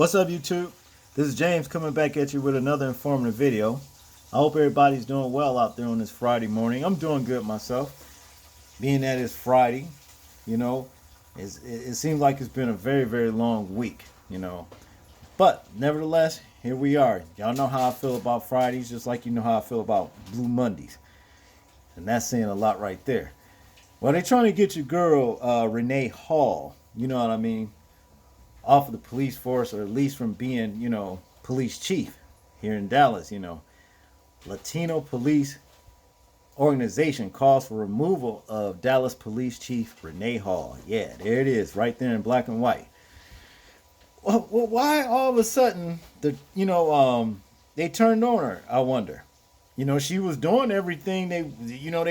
What's up, YouTube? This is James coming back at you with another informative video. I hope everybody's doing well out there on this Friday morning. I'm doing good myself. Being that it's Friday, you know, it seems like it's been a very, very long week, you know. But nevertheless, here we are. Y'all know how I feel about Fridays, just like you know how I feel about Blue Mondays. And that's saying a lot right there. Well, they're trying to get your girl, Renee Hall, you know what I mean, off of the police force, or at least from being, you know, police chief here in Dallas. You know, Latino police organization calls for removal of Dallas police chief Renee Hall. Yeah, there it is, right there in black and white. Well, why all of a sudden they turned on her? I wonder. You know, she was doing everything they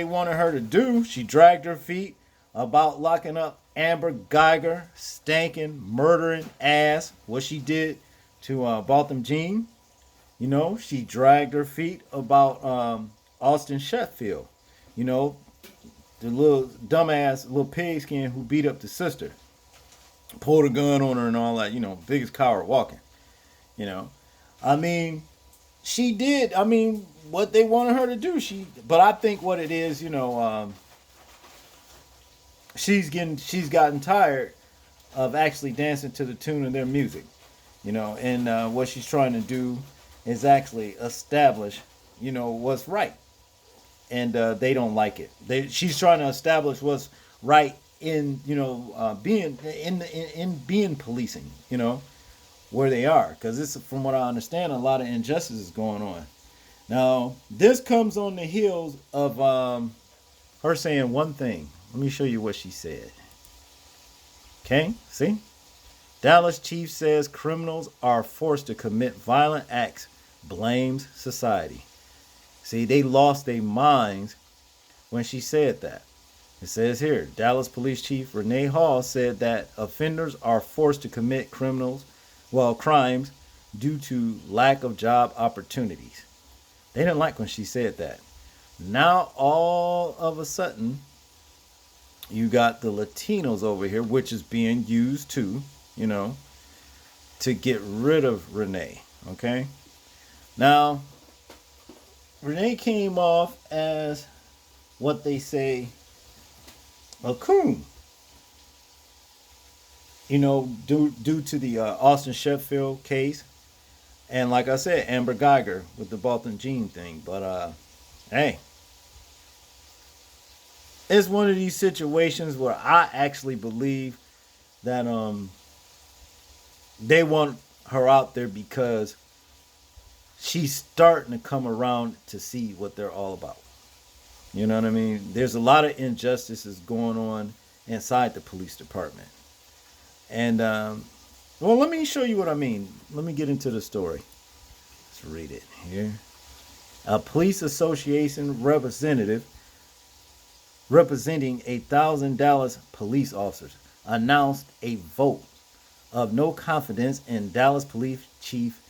wanted her to do. She dragged her feet about locking up Amber Geiger, stankin', murdering ass, what she did to Botham Jean. You know, she dragged her feet about Austin Sheffield. You know, the little dumbass, little pigskin who beat up the sister. Pulled a gun on her and all that, you know, biggest coward walking. You know, I mean, she did, what they wanted her to do. But I think what it is, you know, she's gotten tired of actually dancing to the tune of their music, you know, and what she's trying to do is actually establish, you know, what's right, and they don't like it. She's trying to establish what's right in, you know, being being policing, you know, where they are, because it's, from what I understand, a lot of injustices going on. Now, this comes on the heels of her saying one thing. Let me show you what she said. Okay, see? Dallas chief says criminals are forced to commit violent acts, blames society. See, they lost their minds when she said that. It says here, Dallas Police Chief Renee Hall said that offenders are forced to commit crimes due to lack of job opportunities. They didn't like when she said that. Now, all of a sudden, you got the Latinos over here, which is being used to, you know, to get rid of Renee. Okay? Now, Renee came off as what they say a coon. You know, due to the Austin Sheffield case. And like I said, Amber Geiger with the Botham Jean thing. But, hey. It's one of these situations where I actually believe that they want her out there because she's starting to come around to see what they're all about. You know what I mean? There's a lot of injustices going on inside the police department. And, well, let me show you what I mean. Let me get into the story. Let's read it here. A police association representative representing 1,000 Dallas police officers announced a vote of no confidence in Dallas Police Chief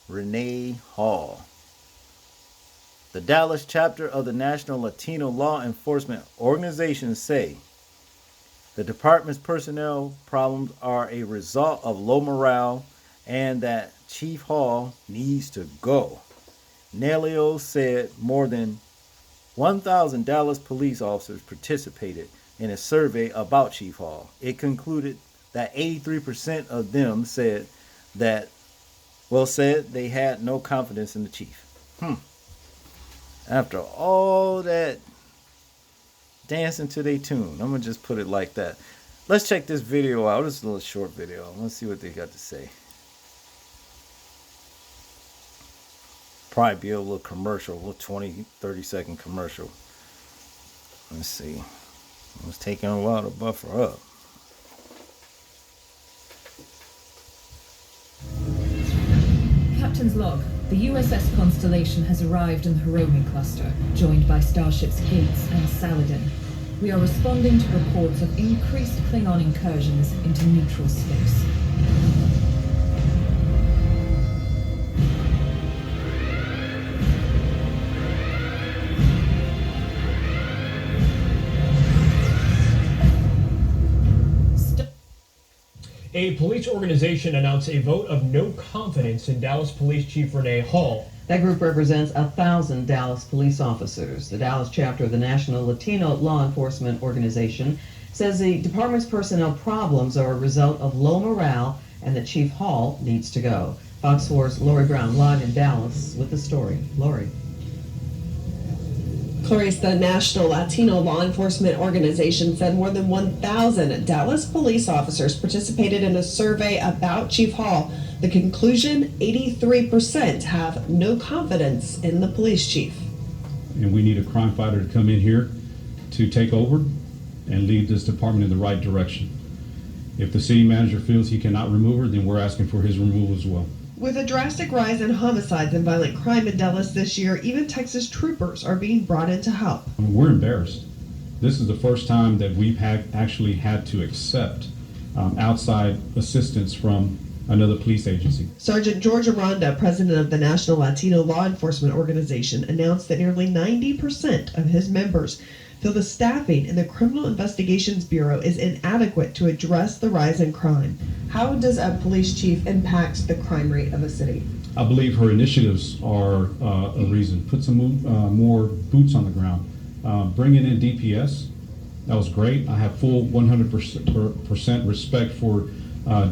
Renee Hall. The Dallas chapter of the National Latino Law Enforcement Organization say the department's personnel problems are a result of low morale and that Chief Hall needs to go. Nelio said more than 1,000 Dallas police officers participated in a survey about Chief Hall. It concluded that 83% of them said they had no confidence in the chief. After all that dancing to their tune, I'm going to just put it like that. Let's check this video out. It's a little short video. Let's see what they got to say. Probably be a little commercial, a little 20-30 second commercial. Let's see. It's taking a while to buffer up. Captain's log. The USS Constellation has arrived in the Hiromi cluster, joined by starships Gates and Saladin. We are responding to reports of increased Klingon incursions into neutral space. A police organization announced a vote of no confidence in Dallas Police Chief Renee Hall. That group represents 1,000 Dallas police officers. The Dallas chapter of the National Latino Law Enforcement Organization says the department's personnel problems are a result of low morale and that Chief Hall needs to go. Fox 4's Lori Brown live in Dallas with the story. Lori. Clarice, the National Latino Law Enforcement Organization said more than 1,000 Dallas police officers participated in a survey about Chief Hall. The conclusion, 83% have no confidence in the police chief. And we need a crime fighter to come in here to take over and lead this department in the right direction. If the city manager feels he cannot remove her, then we're asking for his removal as well. With a drastic rise in homicides and violent crime in Dallas this year, even Texas troopers are being brought in to help. We're embarrassed. This is the first time that we've actually had to accept outside assistance from another police agency. Sergeant George Aranda, president of the National Latino Law Enforcement Organization, announced that nearly 90% of his members feel the staffing in the Criminal Investigations Bureau is inadequate to address the rise in crime. How does a police chief impact the crime rate of a city? I believe her initiatives are a reason. Put some more boots on the ground. Bringing in DPS, that was great. I have full 100% respect for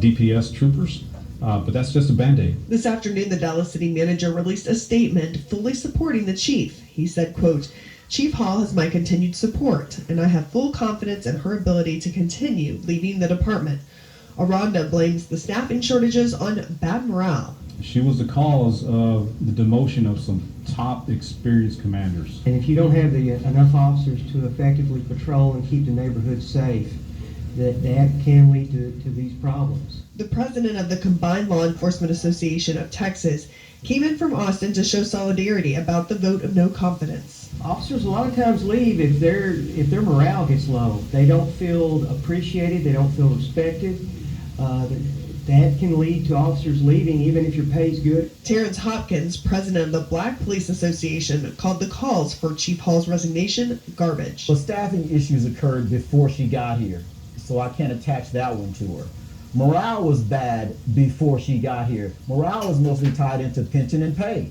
DPS troopers, but that's just a Band-Aid. This afternoon, the Dallas city manager released a statement fully supporting the chief. He said, quote, "Chief Hall has my continued support, and I have full confidence in her ability to continue leading the department." Aranda blames the staffing shortages on bad morale. She was the cause of the demotion of some top experienced commanders. And if you don't have enough officers to effectively patrol and keep the neighborhood safe, that can lead to these problems. The president of the Combined Law Enforcement Association of Texas came in from Austin to show solidarity about the vote of no confidence. Officers a lot of times leave if their morale gets low. They don't feel appreciated. They don't feel respected. That can lead to officers leaving even if your pay's good. Terrence Hopkins, president of the Black Police Association, called the calls for Chief Hall's resignation garbage. Well, staffing issues occurred before she got here, so I can't attach that one to her. Morale was bad before she got here. Morale was mostly tied into pension and pay.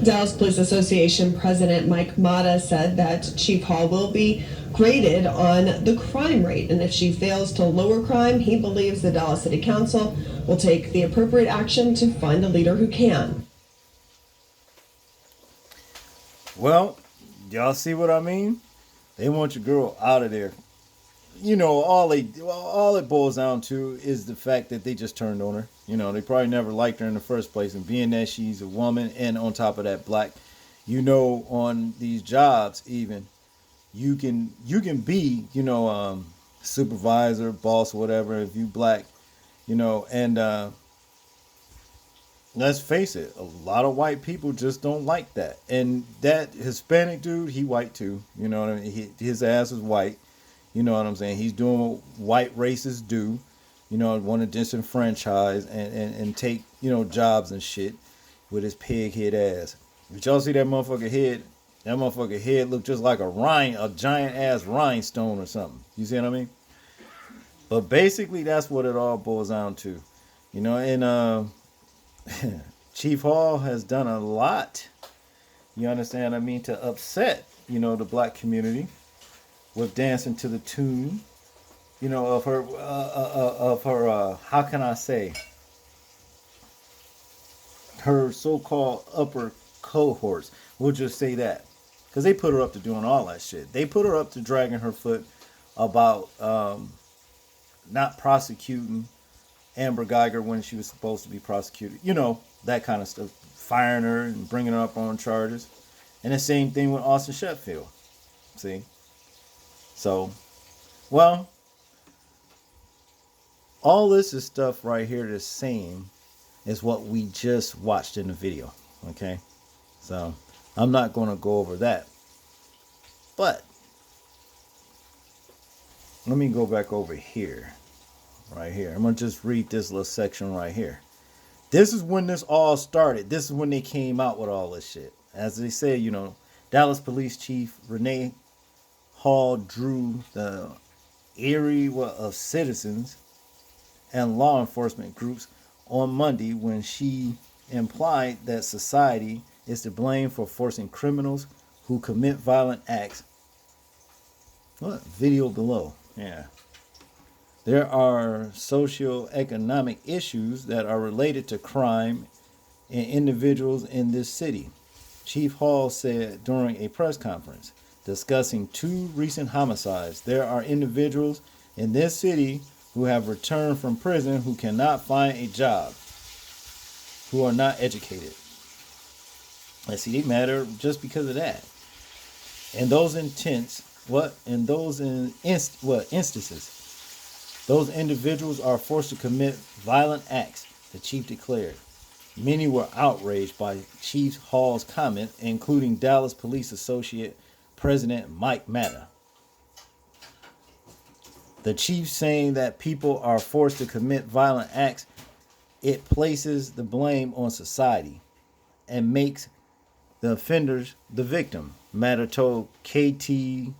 Dallas Police Association President Mike Mata said that Chief Hall will be graded on the crime rate, and if she fails to lower crime, he believes the Dallas City Council will take the appropriate action to find a leader who can. Well, y'all see what I mean? They want your girl out of there. You know, all it boils down to is the fact that they just turned on her. You know, they probably never liked her in the first place, and being that she's a woman and on top of that black, you know, on these jobs even, you can be, you know, supervisor, boss, whatever, if you black, you know, and let's face it, a lot of white people just don't like that. And that Hispanic dude, he white too, you know what I mean? His ass is white, you know what I'm saying? He's doing what white racists do, you know, want to disenfranchise and take, you know, jobs and shit with his pig head ass. Did y'all see that motherfucker head? That motherfucker head looked just like a giant ass rhinestone or something. You see what I mean? But basically, that's what it all boils down to, you know. And Chief Hall has done a lot. You understand what I mean? To upset, you know, the black community with dancing to the tune, you know, of her how can I say, her so-called upper cohorts. We'll just say that. Because they put her up to doing all that shit. They put her up to dragging her foot about not prosecuting Amber Geiger when she was supposed to be prosecuted. You know, that kind of stuff. Firing her and bringing her up on charges. And the same thing with Austin Sheffield. See? So, well, all this is stuff right here the same as what we just watched in the video. Okay? So, I'm not going to go over that. But, let me go back over here. Right here. I'm going to just read this little section right here. This is when this all started. This is when they came out with all this shit. As they say, you know, Dallas Police Chief Renee Hall drew the eerie of citizens and law enforcement groups on Monday when she implied that society is to blame for forcing criminals who commit violent acts. What? Video below. Yeah. There are socio-economic issues that are related to crime and individuals in this city, Chief Hall said during a press conference discussing 2 recent homicides. There are individuals in this city who have returned from prison who cannot find a job, who are not educated. And see, they matter just because of that. And those instances, those individuals are forced to commit violent acts, the chief declared. Many were outraged by Chief Hall's comment, including Dallas Police Associate President Mike Matta. The chief saying that people are forced to commit violent acts, it places the blame on society and makes the offenders the victim, Matta told KTVT.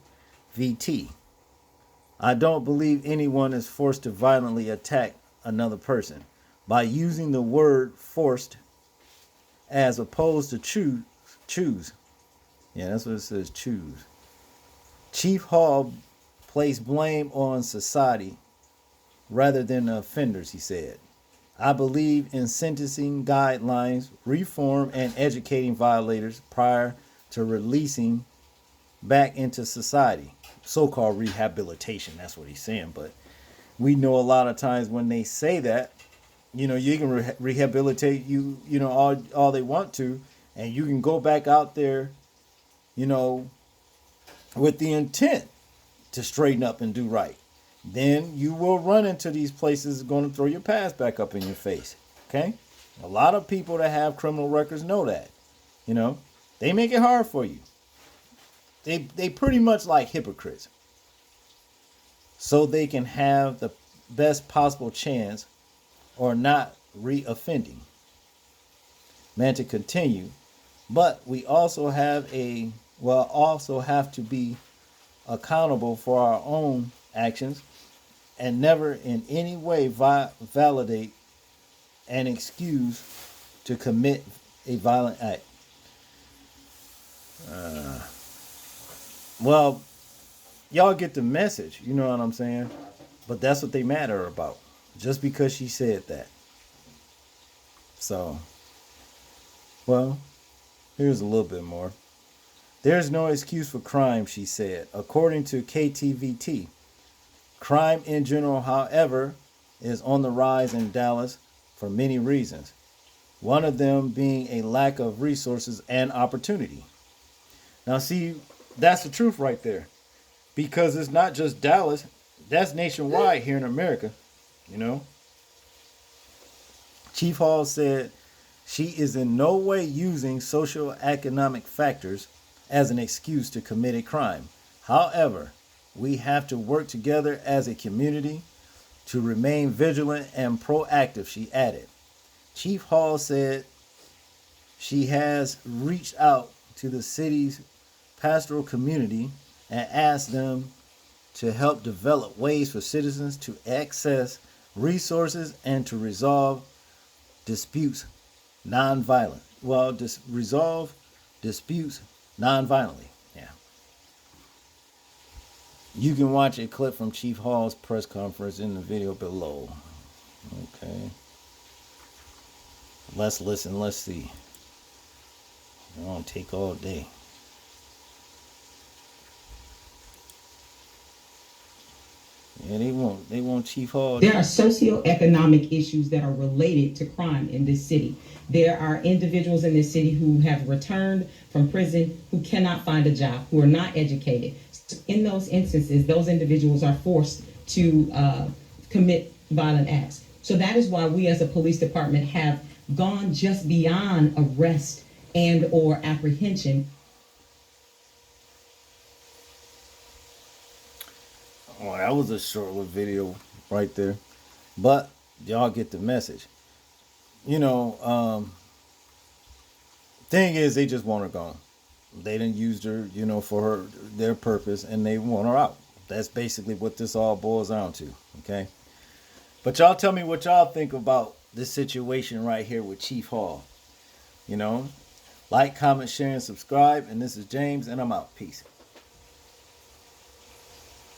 I don't believe anyone is forced to violently attack another person. By using the word forced as opposed to choose. Yeah, that's what it says, choose. Chief Hall placed blame on society rather than the offenders, he said. I believe in sentencing guidelines, reform, and educating violators prior to releasing back into society. So-called rehabilitation, that's what he's saying. But we know a lot of times when they say that, you know, you can rehabilitate you know, all they want to, and you can go back out there, you know, with the intent to straighten up and do right. Then you will run into these places going to throw your past back up in your face. Okay? A lot of people that have criminal records know that. You know, they make it hard for you. They pretty much like hypocrites. So they can have the best possible chance or not re-offending. Man, to continue, but we also have to be accountable for our own actions and never in any way validate an excuse to commit a violent act. Well, y'all get the message, you know what I'm saying? But that's what they matter about. Just because she said that. So, well, here's a little bit more. There's no excuse for crime, she said. According to KTVT, crime in general, however, is on the rise in Dallas for many reasons. One of them being a lack of resources and opportunity. Now, see, that's the truth right there. Because it's not just Dallas. That's nationwide here in America. You know, Chief Hall said she is in no way using socioeconomic factors as an excuse to commit a crime. However, we have to work together as a community to remain vigilant and proactive, she added. Chief Hall said she has reached out to the city's pastoral community and asked them to help develop ways for citizens to access resources and to resolve disputes non-violent. Well, resolve disputes non-violently. Yeah. You can watch a clip from Chief Hall's press conference in the video below. Okay. Let's listen. Let's see. It won't take all day. Yeah, they want Chief Hall. There are socioeconomic issues that are related to crime in this city. There are individuals in this city who have returned from prison who cannot find a job, who are not educated. In those instances, those individuals are forced to commit violent acts. So that is why we as a police department have gone just beyond arrest and or apprehension. Oh, that was a short little video right there. But y'all get the message. You know, thing is, they just want her gone. They didn't use her, you know, for their purpose, and they want her out. That's basically what this all boils down to. Okay. But y'all tell me what y'all think about this situation right here with Chief Hall. You know, like, comment, share, and subscribe. And this is James, and I'm out. Peace.